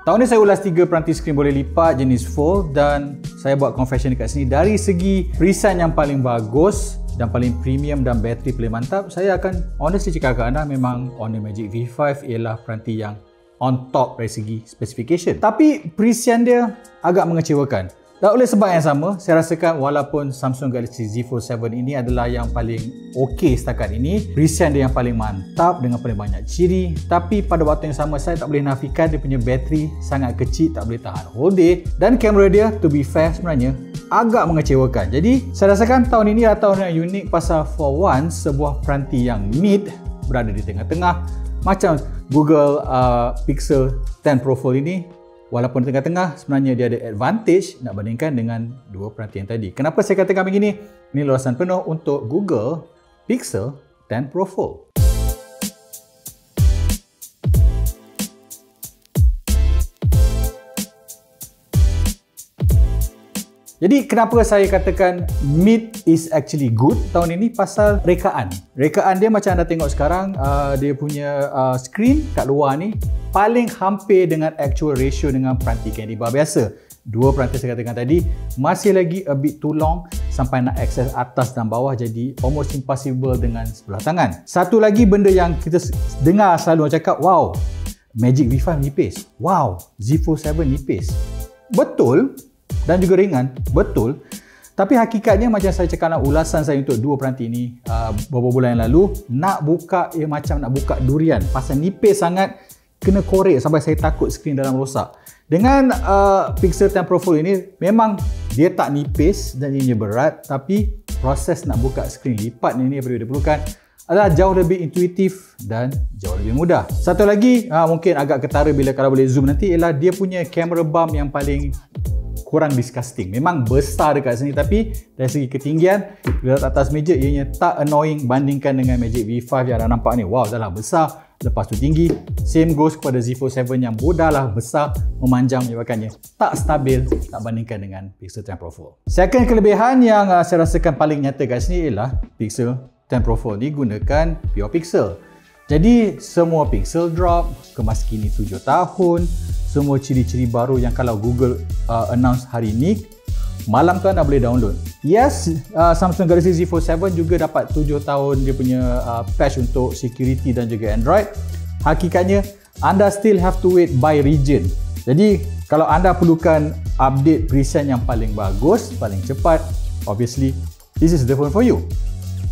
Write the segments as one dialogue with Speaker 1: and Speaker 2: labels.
Speaker 1: Tahun ni saya ulas 3 peranti skrin boleh lipat jenis fold dan saya buat confession dekat sini. Dari segi perisai yang paling bagus dan paling premium dan bateri paling mantap, saya akan honestly cakap kat anda memang Honor Magic V5 ialah peranti yang on top dari segi specification. Tapi perisian dia agak mengecewakan. Dan oleh sebab yang sama, saya rasakan walaupun Samsung Galaxy Z Fold 7 ini adalah yang paling okey setakat ini, perisian dia yang paling mantap dengan paling banyak ciri, tapi pada waktu yang sama saya tak boleh nafikan dia punya bateri sangat kecil, tak boleh tahan whole day, dan kamera dia to be fair sebenarnya agak mengecewakan. Jadi saya rasakan tahun ini adalah tahun yang unik pasal for once sebuah peranti yang mid berada di tengah-tengah macam Google Pixel 10 Pro Fold ini. Walaupun di tengah-tengah, sebenarnya dia ada advantage nak bandingkan dengan dua peranti yang tadi. Kenapa saya katakan begini? Ini luasan penuh untuk Google Pixel 10 Pro Fold. Jadi kenapa saya katakan mid is actually good tahun ini? Pasal rekaan. Rekaan dia macam anda tengok sekarang, dia punya screen kat luar ni paling hampir dengan actual ratio dengan peranti Candy Bar biasa. Dua peranti saya katakan tadi masih lagi a bit too long sampai nak access atas dan bawah, jadi almost impossible dengan sebelah tangan. Satu lagi benda yang kita dengar selalu orang cakap, wow, Magic V5 nipis. Wow, Z Fold 7 nipis. Betul. Dan juga ringan, betul. Tapi hakikatnya macam saya cakap, ulasan saya untuk dua peranti ini beberapa bulan yang lalu, nak buka ia macam nak buka durian. Pasal nipis sangat, kena korek sampai saya takut skrin dalam rosak. Dengan Pixel 10 Pro Fold ini, memang dia tak nipis dan ianya berat, tapi proses nak buka skrin lipat ini yang diperlukan adalah jauh lebih intuitif dan jauh lebih mudah. Satu lagi, mungkin agak ketara bila kalau boleh zoom nanti, ialah dia punya camera bump yang paling kurang disgusting. Memang besar dekat sini, tapi dari segi ketinggian bila atas meja ianya tak annoying bandingkan dengan Magic V5 yang anda nampak ni. Wow, dah lah besar, lepas tu tinggi. Same goes kepada Z Fold 7 yang dah besar, memanjang menyebabkannya tak stabil tak bandingkan dengan Pixel 10 Pro Fold. Second kelebihan yang saya rasakan paling nyata kat sini ialah Pixel 10 Pro Fold ni gunakan Pure Pixel. Jadi semua pixel drop, kemaskini 7 tahun, semua ciri-ciri baru yang kalau Google announce hari ini, malam tu anda boleh download. Yes, Samsung Galaxy Z Fold 7 juga dapat 7 tahun dia punya patch untuk security dan juga Android. Hakikatnya, anda still have to wait by region. Jadi, kalau anda perlukan update perisian yang paling bagus, paling cepat, obviously, this is the phone for you.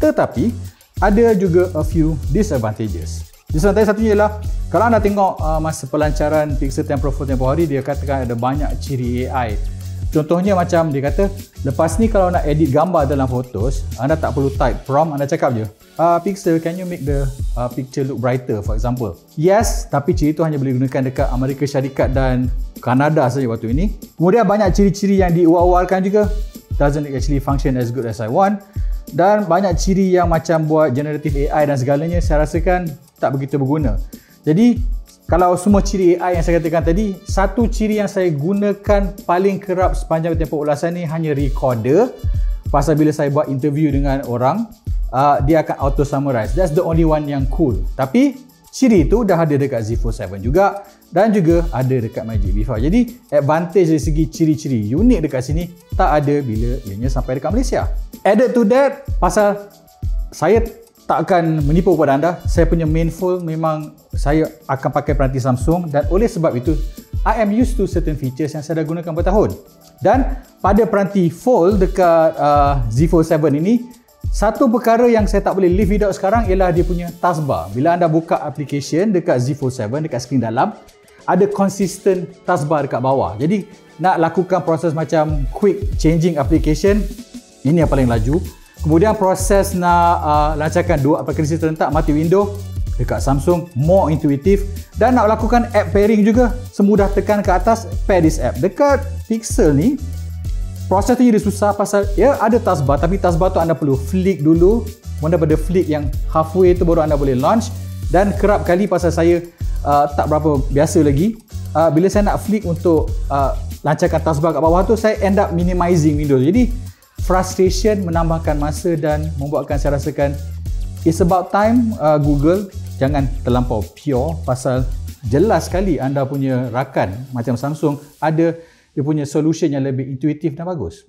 Speaker 1: Tetapi, ada juga a few disadvantages. Disadvantage satunya ialah kalau anda tengok masa pelancaran Pixel 10 Pro Fold tempoh hari, dia katakan ada banyak ciri AI. Contohnya macam dia kata, lepas ni kalau nak edit gambar dalam Photos, anda tak perlu type prompt, anda cakap je, Pixel, can you make the picture look brighter, for example. Yes, tapi ciri itu hanya boleh digunakan dekat Amerika Syarikat dan Kanada saja waktu ini. Kemudian banyak ciri-ciri yang diuar-uarkan juga, doesn't actually function as good as I want. Dan banyak ciri yang macam buat generative AI dan segalanya, saya rasakan tak begitu berguna. Jadi kalau semua ciri AI yang saya katakan tadi, satu ciri yang saya gunakan paling kerap sepanjang tempoh ulasan ni hanya recorder. Pasal bila saya buat interview dengan orang, dia akan auto summarize. That's the only one yang cool. Tapi ciri itu dah ada dekat Z Fold 7 juga dan juga ada dekat Magic V5. Jadi advantage dari segi ciri-ciri unik dekat sini tak ada bila ianya sampai dekat Malaysia. Added to that, pasal saya tak akan menipu kepada anda, saya punya main fold memang saya akan pakai peranti Samsung, dan oleh sebab itu I am used to certain features yang saya dah gunakan bertahun. Dan pada peranti fold dekat Z Fold 7 ini, satu perkara yang saya tak boleh live without sekarang ialah dia punya taskbar. Bila anda buka application dekat Z Fold 7 dekat skrin dalam, ada consistent taskbar dekat bawah. Jadi nak lakukan proses macam quick changing application, ini yang paling laju. Kemudian proses nak lancarkan dua aplikasi serentak mati window dekat Samsung more intuitive, dan nak lakukan app pairing juga semudah tekan ke atas pair this app. Dekat Pixel ni proses tu jadi susah pasal ya ada taskbar, tapi taskbar tu anda perlu flick dulu. Kemudian pada flick yang halfway tu baru anda boleh launch, dan kerap kali pasal saya tak berapa biasa lagi, bila saya nak flick untuk lancarkan taskbar kat bawah tu, saya end up minimizing window. Jadi frustration menambahkan masa dan membuatkan saya rasakan it's about time Google jangan terlampau pure pasal jelas sekali anda punya rakan macam Samsung ada dia punya solution yang lebih intuitif dan bagus.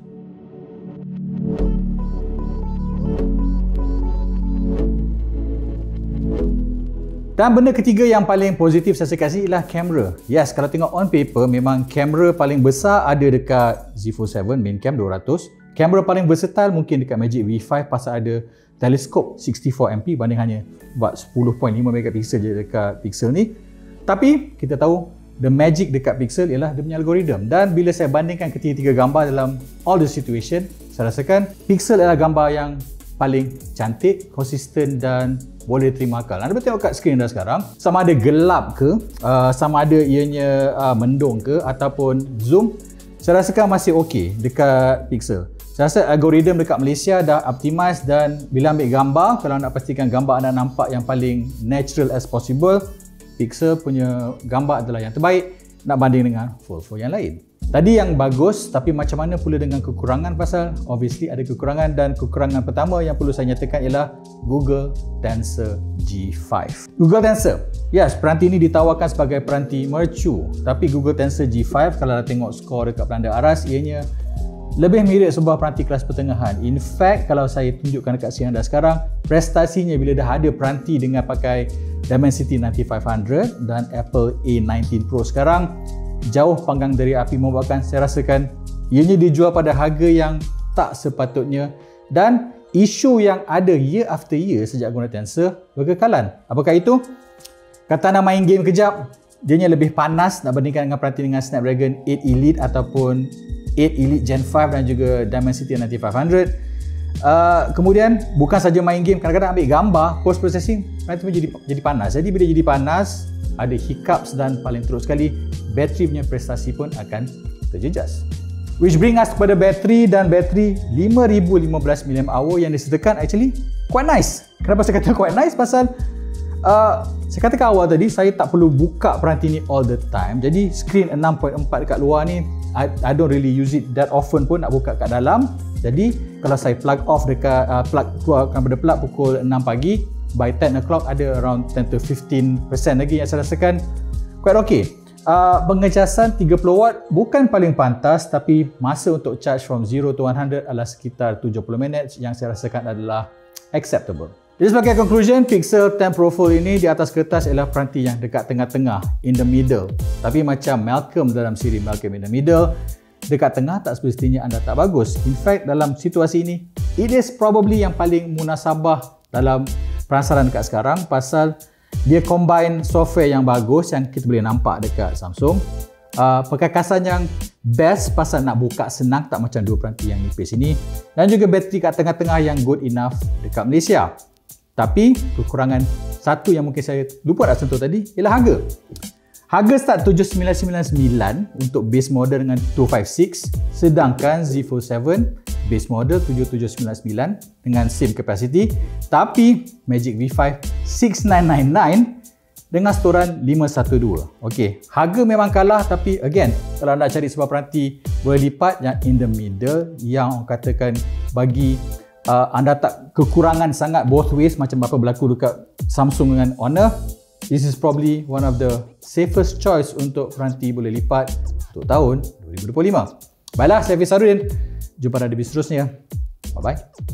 Speaker 1: Dan benda ketiga yang paling positif saya kasih ialah kamera. Yes, kalau tengok on paper memang kamera paling besar ada dekat Z Fold 7 main cam 200. Kamera paling versatile mungkin dekat Magic V5 pasal ada teleskop 64MP banding hanya buat 10.5 megapiksel je dekat Pixel ni. Tapi kita tahu the magic dekat Pixel ialah dia punya algoritma, dan bila saya bandingkan ketiga-tiga gambar dalam all the situation, saya rasakan Pixel adalah gambar yang paling cantik, konsisten dan boleh terima akal. Anda boleh tengok kat skrin dah sekarang, sama ada gelap ke, sama ada ianya mendung ke ataupun zoom, saya rasakan masih okey dekat Pixel. Saya rasa algoritma dekat Malaysia dah optimize, dan bila ambil gambar, kalau nak pastikan gambar anda nampak yang paling natural as possible, Pixel punya gambar adalah yang terbaik nak banding dengan Fold yang lain. Tadi yang bagus, tapi macam mana pula dengan kekurangan, pasal obviously ada kekurangan, dan kekurangan pertama yang perlu saya nyatakan ialah Google Tensor G5. Google Tensor, yes, peranti ini ditawarkan sebagai peranti mercu, tapi Google Tensor G5 kalau dah tengok skor dekat pelanda aras, ianya lebih mirip sebuah peranti kelas pertengahan. In fact, kalau saya tunjukkan dekat sini anda sekarang, prestasinya bila dah ada peranti dengan pakai Dimensity 9500 dan Apple A19 Pro sekarang, jauh panggang dari api, membuatkan saya rasakan ianya dijual pada harga yang tak sepatutnya, dan isu yang ada year after year sejak guna Tensor berkekalan. Apakah itu? Kata nak main game kejap, dianya lebih panas nak bandingkan dengan peranti dengan Snapdragon 8 Elite ataupun 8 Elite Gen 5 dan juga Dimensity 9500. Kemudian bukan saja main game, kadang-kadang ambil gambar, post processing, peranti pun jadi panas. Jadi bila jadi panas, ada hiccups, dan paling teruk sekali bateri punya prestasi pun akan terjejas. Which bring us kepada bateri, dan bateri 5015 mAh yang disertakan actually quite nice. Kenapa saya kata quite nice? Pasal saya katakan awal tadi, saya tak perlu buka peranti ni all the time. Jadi screen 6.4 dekat luar ni, I don't really use it that often pun nak buka kat dalam. Jadi kalau saya plug off dekat keluarkan pada plug pukul 6 pagi, by 10 o'clock ada around 10 to 15% lagi yang saya rasakan quite okay. Pengecasan 30 watt bukan paling pantas, tapi masa untuk charge from 0 to 100 adalah sekitar 70 minit yang saya rasakan adalah acceptable. Jadi sebagai conclusion, Pixel 10 Pro Fold ini di atas kertas ialah peranti yang dekat tengah-tengah, in the middle. Tapi macam Malcolm dalam siri Malcolm in the Middle, dekat tengah tak semestinya anda tak bagus. In fact, dalam situasi ini, it is probably yang paling munasabah dalam perasaran dekat sekarang, pasal dia combine software yang bagus yang kita boleh nampak dekat Samsung, perkakasan yang best pasal nak buka senang, tak macam dua peranti yang nipis ini, dan juga bateri kat tengah-tengah yang good enough dekat Malaysia. Tapi kekurangan satu yang mungkin saya lupa nak sentuh tadi ialah harga. Harga start 7999 untuk base model dengan 256, sedangkan Z Fold 7 base model 7799 dengan same capacity, tapi Magic V5 6999 dengan storan 512. Okey, harga memang kalah, tapi again, kalau anda cari sebuah peranti boleh lipat yang in the middle, yang orang katakan bagi anda tak kekurangan sangat both ways macam apa berlaku dekat Samsung dengan Honor, this is probably one of the safest choice untuk peranti boleh lipat untuk tahun 2025. Baiklah, saya Hafiz Sarudin. Jumpa pada video seterusnya. Bye-bye.